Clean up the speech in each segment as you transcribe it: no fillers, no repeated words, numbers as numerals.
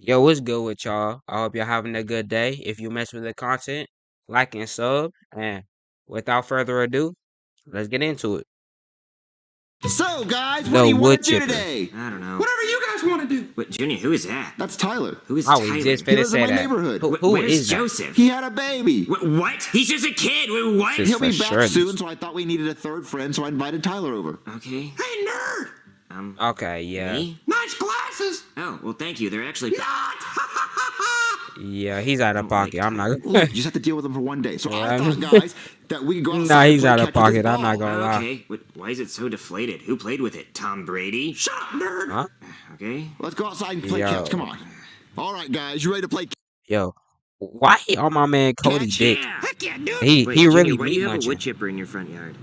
Yo, what's good with y'all? I hope y'all having a good day. If you mess with the content, like and sub. And without further ado, let's get into it. So, guys, what The do you want wood to do chipper. today? I don't know. Whatever you guys want to do. What, Junior, who is that? That's Tyler. Who is I Tyler? was just He finna lives in say my that. neighborhood. Who Where's is that? Joseph? He had a baby. What? He's just a kid. What? Just He'll be for back sure. soon, so I thought we needed a third friend, so I invited Tyler over. Okay. Hey, nerd! Okay, yeah. Me? Nice glasses! Oh, well, thank you. They're actually... Not! Yeah, he's out of don't like pocket. I'm not Look, gonna. you just have to deal with him for one day. So Yeah, I thought, guys, that we could go outside Nah, and he's play out of catch with this pocket. I'm not ball. gonna lie. Okay. Why is it so deflated? Who played with it? Tom Brady? Shut up, nerd! Huh? Okay. Let's go outside and play Yo. catch. Come on. All right, guys, you ready to play Yo, why he on my man Cody catch? dick? Yeah. Heck yeah, dude! He Wait, Junior, really why do meat you have a munching. wood chipper in your front yard?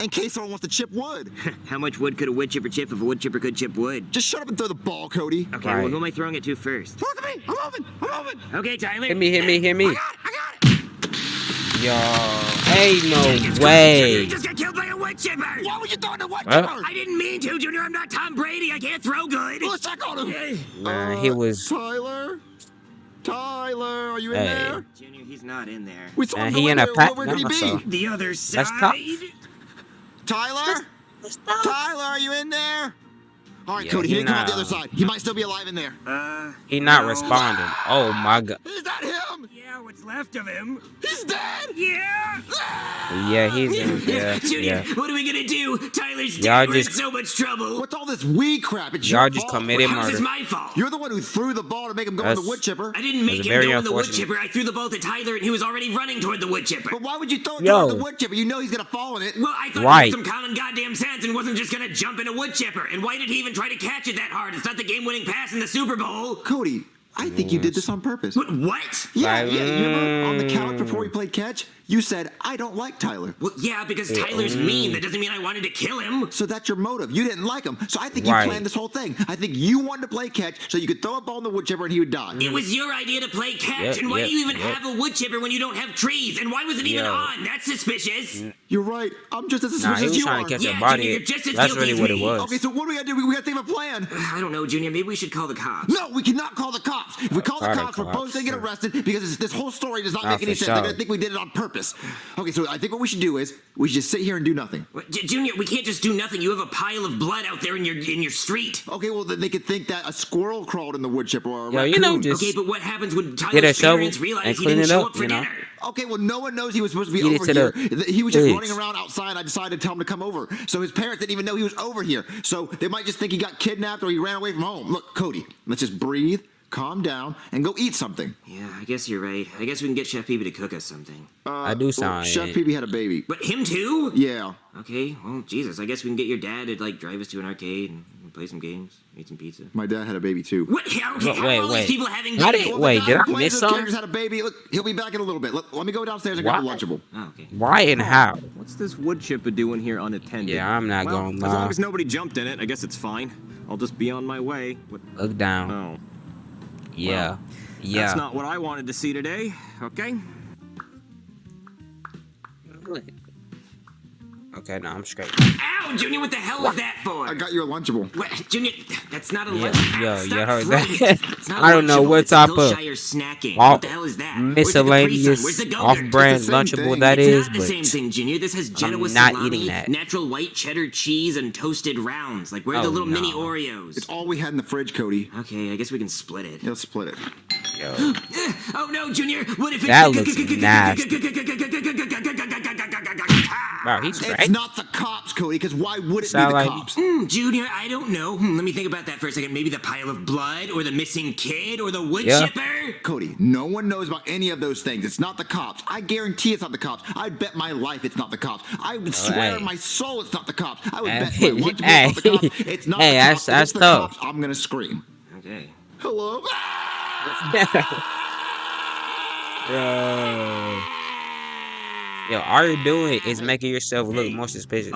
In case someone wants to chip wood. How much wood could a wood chipper chip if a wood chipper could chip wood? Just shut up and throw the ball, Cody. Okay, Right. well, who am I throwing it to first? Look at me! I'm moving! I'm moving! Okay, Tyler. Hit me. I got it! Yo, ain't Junior, no way. You just got killed by a wood chipper! Why would you throw it in the wood What? chipper? I didn't mean to, Junior. I'm not Tom Brady. I can't throw good. Let's check on him. Nah, he was. Tyler? Tyler, are you in Hey. there? Junior, he's not in there. We saw him And go he in in a there. pack Where could he now, be? so- The other side. tough. Tyler? Tyler, are you in there? All right, Yeah, Cody, he he didn't come out the not- other side. He might still be alive in there. He not no. responding. Oh my god. Is that him? Yeah, what's left of him? He's dead! Yeah. Yeah, he's in. Yeah, Junior, yeah. what are we gonna do? Tyler's Y'all dead. We're in just- so much trouble. What's all this weed crap? It's Y'all your just fault. committed How's this murder. my fault? You're the one who threw the ball to make him go in the That's- wood chipper. I didn't make It's him very go in the wood unfortunate. chipper. I threw the ball to Tyler, and he was already running toward the wood chipper. But why would you throw it Yo. towards the wood chipper? You know he's gonna fall in it. Well, I thought Right. he had some common goddamn sense and wasn't just gonna jump in a wood chipper. And why did he even try to catch it that hard? It's not the game-winning pass in the Super Bowl. Cody, I think you did this on purpose. What? What? Yeah, Like, yeah. You remember on the couch before we played catch? You said, I don't like Tyler. Well, yeah, because Tyler's mean. That doesn't mean I wanted to kill him. So that's your motive. You didn't like him. So I think you Right. planned this whole thing. I think you wanted to play catch so you could throw a ball in the wood chipper and he would die. It was your idea to play catch, Yep, and why yep, do you even yep. have a wood chipper when you don't have trees? And why was it even Yo. on? That's suspicious. You're right. I'm just as Nah, suspicious he as was you trying are. to catch Yeah, a body. Junior, you're just as That's guilty really as what it me. was. Okay, so what do we gotta do? We gotta think of a plan. I don't know, Junior. Maybe we should call the cops. No, we cannot call the cops. If we call the Call the cops, we're cops, both gonna get sure. arrested because this whole story does not Nah, make any for sense. They're sure. gonna think we did it on purpose. Okay, so I think what we should do is we should just sit here and do nothing. What, Junior, we can't just do nothing. You have a pile of blood out there in your street. Okay, well then they could think that a squirrel crawled in the wood chipper or a Yo, you know, raccoon. just Okay, but what happens when get a Tyler's shovel parents realize and he clean didn't it show up, up for you know? dinner? Okay, well, no one knows he was supposed to be Get it over to here. the He was just pigs. running around outside, and I decided to tell him to come over. So his parents didn't even know he was over here. So they might just think he got kidnapped or he ran away from home. Look, Cody, let's just breathe, calm down, and go eat something. Yeah, I guess you're right. I guess we can get Chef Peepee to cook us something. I do sound. Chef Peepee had a baby. But him too? Yeah. Okay, well, Jesus, I guess we can get your dad to, like, drive us to an arcade and play some games, eat some pizza. My dad had a baby too. What? How, Wait, how are all wait. these people having How babies? did- Well, Wait, the guy did who I plays miss those something? characters had a baby. Look, he'll be back in a little bit. Let me go downstairs and grab a What? Lunchable. Oh, okay. Why and how? What's this wood chipper doing here unattended? Yeah, I'm not well, gonna as lie. long as nobody jumped in it, I guess it's fine. I'll just be on my way. What? Look down. Oh, Yeah. that's Yeah. not what I wanted to see today. Okay. Okay, no, I'm straight. Ow, Junior, what the hell was that for? I got you a Lunchable. What, Junior, that's not a Yeah, lunch. yo, Stop you heard throwing that? it. It's not a I don't know Lunchable, what it's a type of Hillshire snacking. off- What the hell is that? Where's the Capri Sun? miscellaneous Where's the Go-Gurt? off-brand It's the same Lunchable thing. that It's is, not the but same thing, Junior. This has Genoa I'm not salami, eating that. natural white cheddar cheese, and toasted rounds. Like, where are Oh, the little mini no. Oreos? It's all we had in the fridge, Cody. Okay, I guess we can split it. Yeah, let's split it. yo, Oh no, Junior! What if it's That looks nasty. wow, he's It's straight. not the cops, Cody, because why would it Sound be the like- cops? Junior, I don't know. Let me think about that for a second. Maybe the pile of blood, or the missing kid, or the wood Yeah. chipper. Cody, no one knows about any of those things. It's not the cops. I guarantee it's not the cops. I bet my life it's not the cops. I would swear hey. on my soul it's not the cops. I would Hey, bet my Lunchable hey, it's not the cops. It's not hey, the that's- cops. If that's it's the tough. cops, I'm gonna scream. Okay. Hello? Yo, all you're doing is making yourself look more suspicious.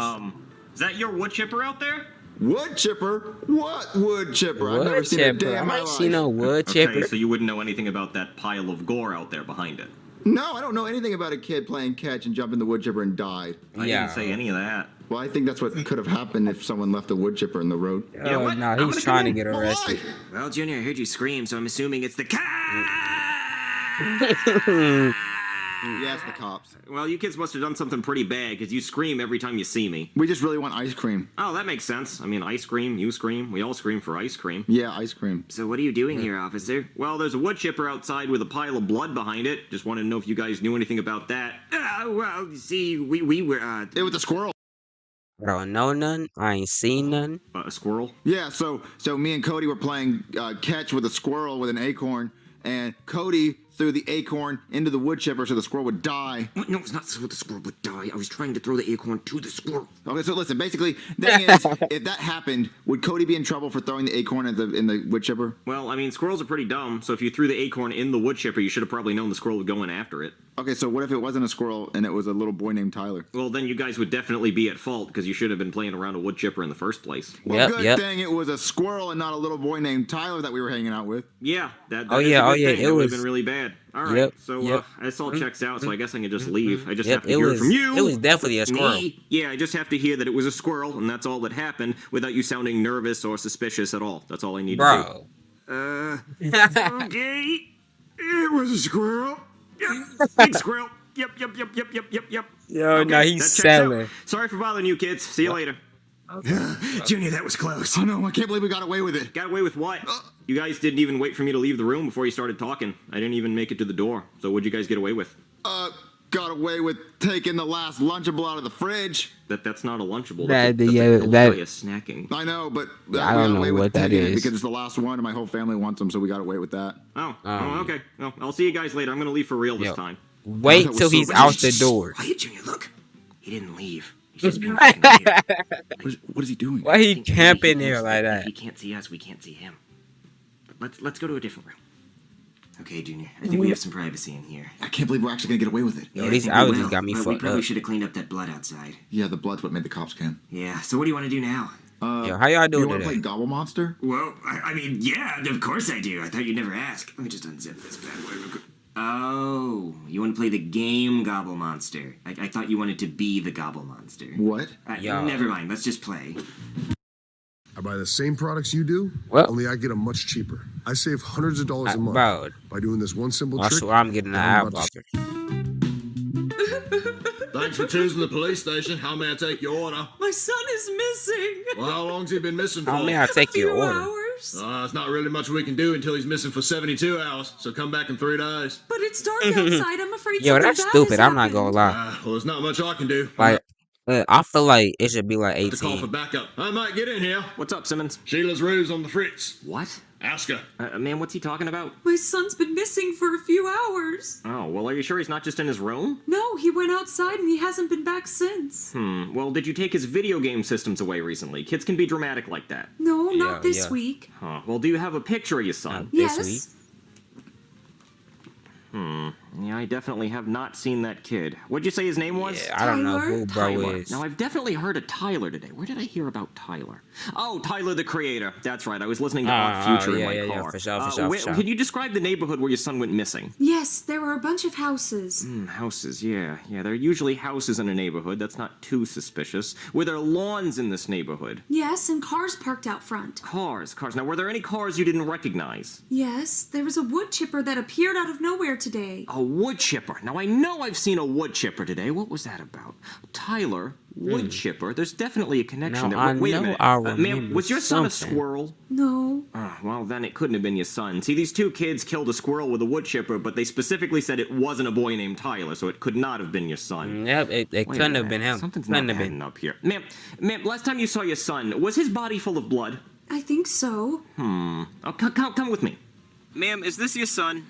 Is that your wood chipper out there? Wood chipper? What wood chipper? I've never Wood seen a chipper. day I in my ain't seen life. no wood Okay, chipper. so you wouldn't know anything about that pile of gore out there behind it. No, I don't know anything about a kid playing catch and jumped in the wood chipper and died. I Yeah. didn't say any of that. Well, I think that's what could have happened if someone left a wood chipper in the road. You know what? Nah, I'm he's gonna trying to come in. get Well, arrested. why? Well, Junior, I heard you scream, so I'm assuming it's the cat. Yeah, it's the cops. Well, you kids must have done something pretty bad because you scream every time you see me. We just really want ice cream. Oh, that makes sense. I mean, I scream, you scream, we all scream for ice cream. Yeah, ice cream. So what are you doing here, officer? Well, there's a wood chipper outside with a pile of blood behind it. Just wanted to know if you guys knew anything about that. Well, you see, we were, It was a squirrel. I don't know none. I ain't seen none. A squirrel? Yeah, so me and Cody were playing catch with a squirrel with an acorn, and Cody threw the acorn into the wood chipper so the squirrel would die. What? No, it's not so the squirrel would die. I was trying to throw the acorn to the squirrel. Okay, so listen, basically, the thing is, if that happened, would Cody be in trouble for throwing the acorn in the wood chipper? Well, I mean, squirrels are pretty dumb, so if you threw the acorn in the wood chipper, you should have probably known the squirrel would go in after it. Okay, so what if it wasn't a squirrel and it was a little boy named Tyler? Well, then you guys would definitely be at fault because you should have been playing around a wood chipper in the first place. Well, Yep, good yep. thing it was a squirrel and not a little boy named Tyler that we were hanging out with. Yeah, that Oh, is yeah, a good oh, yeah, thing. it That would was- have been really bad. All right, Yep, so yep. this all checks out, so I guess I can just leave. I just Yep, have to it hear was. from you. It was definitely a squirrel. Me? Yeah, I just have to hear that it was a squirrel, and that's all that happened, without you sounding nervous or suspicious at all. That's all I need to Bro. Okay. It was a squirrel. Yep, big squirrel. Yep. Yo, Okay, no, that he's checks selling. out. Sorry for bothering you, kids. See you later. Junior, that was close. Oh no, I can't believe we got away with it. Got away with what? You guys didn't even wait for me to leave the room before you started talking. I didn't even make it to the door. So what'd you guys get away with? Got away with taking the last Lunchable out of the fridge. That's not a Lunchable. That- That's a yeah, hell that- way of snacking. I know, but I we don't got know away with what that taking it is. because it's the last one and my whole family wants them, so we got away with that. Oh, okay. Well, I'll see you guys later. I'm gonna leave for real this Yo. time. Wait That was till so he's bad. out the door. Quiet, Junior, look. He didn't leave. He's just being fucking weird. What is he doing? Why he Think maybe camping he there thinks like If that? he can't see us, we can't see him. But let's go to a different room. Okay, Junior. I think we have some privacy in here. I can't believe we're actually gonna get away with it. Yo, I these think we allergies will, got me but we fucked probably up. should have cleaned up that blood outside. Yeah, the blood's what made the cops come. Yeah. So what do you want to do now? Yo, how y'all You doing want to play today? Gobble Monster? Well, I mean, yeah, of course I do. I thought you'd never ask. Let me just unzip this bad boy real quick. Oh, you want to play the game Gobble Monster? I thought you wanted to be the Gobble Monster. What? Yo. Never mind. Let's just play. I buy the same products you do, Well- only I get them much cheaper. I save hundreds of dollars a month Bro, by doing this one simple I trick. swear I'm getting an that eye I'm about to blocker. Thanks for choosing the police station. How may I take your order? My son is missing. Well, how long's he been missing for? How may I take your Few order? hours. It's not really much we can do until he's missing for 72 hours, so come back in 3 days. But it's dark outside. I'm afraid Yo, something that's bad stupid. has I'm not gonna happened. lie. Well, there's not much I can do. Like, I feel like it should be like I have to call for 18. backup. I might get in here. What's up, Simmons? Sheila's roof's on the fritz. What? Ask her. Man, what's he talking about? My son's been missing for a few hours. Oh, well, are you sure he's not just in his room? No, he went outside and he hasn't been back since. Well, did you take his video game systems away recently? Kids can be dramatic like that. No, not Yeah, this yeah. week. Huh. Well, do you have a picture of your son? This Yes. week? Yeah, I definitely have not seen that kid. What'd you say his name was? Yeah, I don't know Tyler? who bro Tyler. is. Now, I've definitely heard of Tyler today. Where did I hear about Tyler? Oh, Tyler the Creator. That's right. I was listening to Odd Future yeah, in my yeah, car. for sure, for sure, for sure. Can you describe the neighborhood where your son went missing? Yes, there were a bunch of houses. Houses, yeah. Yeah, there are usually houses in a neighborhood. That's not too suspicious. Were there lawns in this neighborhood? Yes, and cars parked out front. Cars. Now, were there any cars you didn't recognize? Yes, there was a wood chipper that appeared out of nowhere today. A wood chipper. Now, I know I've seen a wood chipper today. What was that about? Tyler, wood chipper. There's definitely a connection Now, there. Wait I a know minute. I Ma'am, remember was your son a something. squirrel? No. Well, then it couldn't have been your son. See, these two kids killed a squirrel with a wood chipper, but they specifically said it wasn't a boy named Tyler, so it could not have been your son. Yep, it Wait a couldn't have minute. been him. Something's Couldn't not have adding been. up here. Ma'am, last time you saw your son, was his body full of blood? I think so. Oh, come with me. Ma'am, is this your son?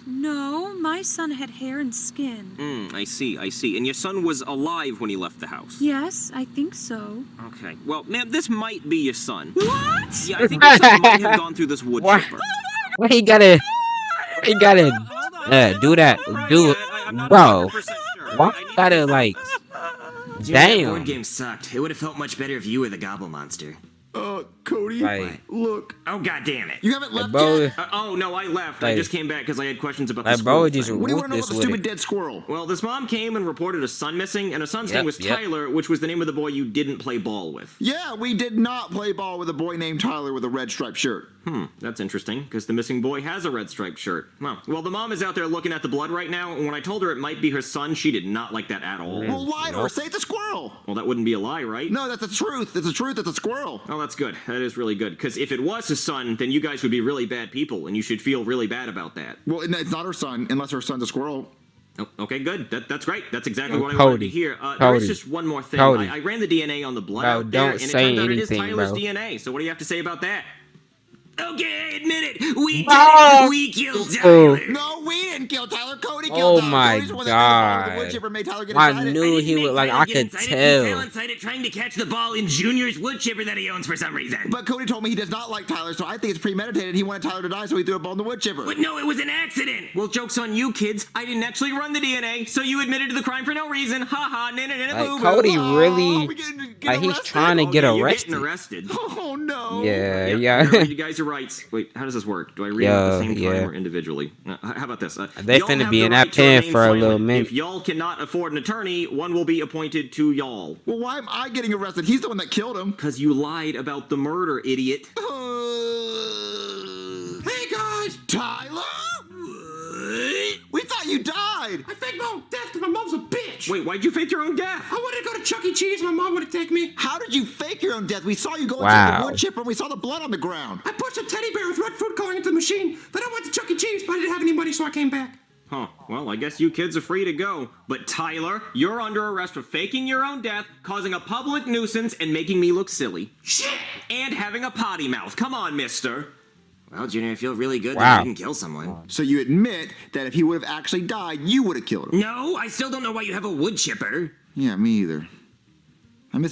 No, my son had hair and skin. I see. And your son was alive when he left the house? Yes, I think so. Okay. Well, ma'am, this might be your son. What? Yeah, I think your son might have gone through this wood What? chipper. Why he gotta do that? Do bro? Why you gotta like? Junior, that board Damn. game sucked. It would have felt much better if you were the Gobble Monster. Cody. Like, Look. Oh, God damn it. You haven't like left bro, yet? Oh, no, I left. I Like- just came back because I had questions about the like squirrel bro, just thing. What do you whoop want to know this about the with stupid it. dead squirrel? Well, this mom came and reported a son missing, and her son's name Yep, was yep. Tyler, which was the name of the boy you didn't play ball with. Yeah, we did not play ball with a boy named Tyler with a red striped shirt. That's interesting, because the missing boy has a red striped shirt. Well, the mom is out there looking at the blood right now, and when I told her it might be her son, she did not like that at all. Well, lie to her. Say it's a squirrel. Well, that wouldn't be a lie, right? No, that's the truth. It's the truth. It's a squirrel. Oh, that's good. That is really good, because if it was his son, then you guys would be really bad people, and you should feel really bad about that. Well, it's not her son, unless her son's a squirrel. Oh, okay, good. That's great. That's exactly Oh, what I wanted to Cody. hear. There Cody. is just one more thing. Cody. I ran the DNA on the blood Bro, out there, don't and it say turned out it is anything, Tyler's bro. DNA. So what do you have to say about that? Okay, I admit it. We did Oh. it. We killed Tyler. No, we didn't kill Tyler. Cody Oh killed Tyler. my Cody's the one that made the God. wood chipper made Tyler get I excited. knew he would, like, I could He fell tell. inside it trying to catch the ball in Junior's wood chipper that he owns for some reason. But Cody told me he does not like Tyler, so I think it's premeditated. He wanted Tyler to die, so he threw a ball in the wood chipper. But no, it was an accident. Well, joke's on you, kids. I didn't actually run the DNA, so you admitted to the crime for no reason. Ha ha, Like, boo Cody Oh, really, we get like, he's arrested? trying to get You're arrested. getting arrested. Oh no. Yeah, Yep, yeah. I'm gonna read you guys your rights. Wait, how does this work? Do I read them at the same time yeah. or individually? How about this? They y'all finna have be the in that right to pen remain for a little silent. minute. If y'all cannot afford an attorney, one will be appointed to y'all. Well, why am I getting arrested? He's the one that killed him. Because you lied about the murder, idiot. Hey guys, Tyler. We thought you died. I faked my own death because my mom's a bitch. Wait, why'd you fake your own death? I wanted to go to Chuck E. Cheese and my mom wouldn't take me. How did you fake your own death? We saw you go Wow. inside the wood chipper and we saw the blood on the ground. I pushed a teddy bear with red food coloring into the machine. Then I went to Chuck E. Cheese, but I didn't have any money, so I came back. Huh, well, I guess you kids are free to go. But Tyler, you're under arrest for faking your own death, causing a public nuisance, and making me look silly. Shit! And having a potty mouth. Come on, mister. Well, Junior, I feel really good Wow. that I didn't kill someone. So you admit that if he would have actually died, you would have killed him. No, I still don't know why you have a wood chipper. Yeah, me either. I miss